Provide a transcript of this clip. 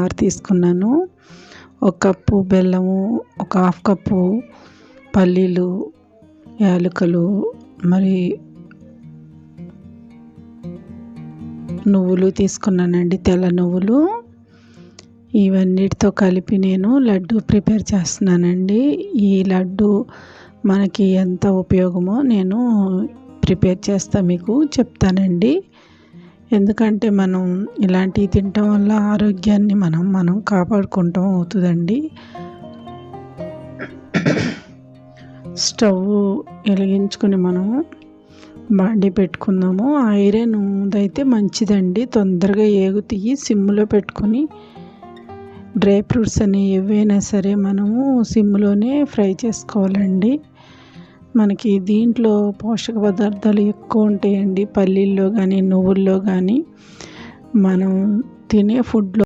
Cornflour తీసుకున్నాను. ఒక cup బెల్లము, ఒక హాఫ్ కప్పు పల్లీలు, యాలకులు, మరి నువ్వులు తీసుకున్నానండి, తెల్ల నువ్వులు. ఇవన్నిటితో కలిపి నేను లడ్డు ప్రిపేర్ చేస్తున్నానండి. ఈ లడ్డు మనకి ఎంత ఉపయోగమో నేను ప్రిపేర్ చేస్తా మీకు చెప్తానండి. ఎందుకంటే మనం ఇలాంటివి తినటం వల్ల ఆరోగ్యాన్ని మనం కాపాడుకుంటాం అవుతుందండి. స్టవ్ వెలిగించుకొని మనం బాండీ పెట్టుకుందాము. ఐరన్‌దైతే మంచిదండి, తొందరగా ఏగుతాయి. సిమ్‌లో పెట్టుకొని డ్రై ఫ్రూట్స్ అని ఏవైనా సరే మనము సిమ్‌లోనే ఫ్రై చేసుకోవాలండి. మనకి దీంట్లో పోషక పదార్థాలు ఎక్కువ ఉంటాయండి, పల్లీల్లో కానీ నువ్వుల్లో కానీ. మనం తినే ఫుడ్లో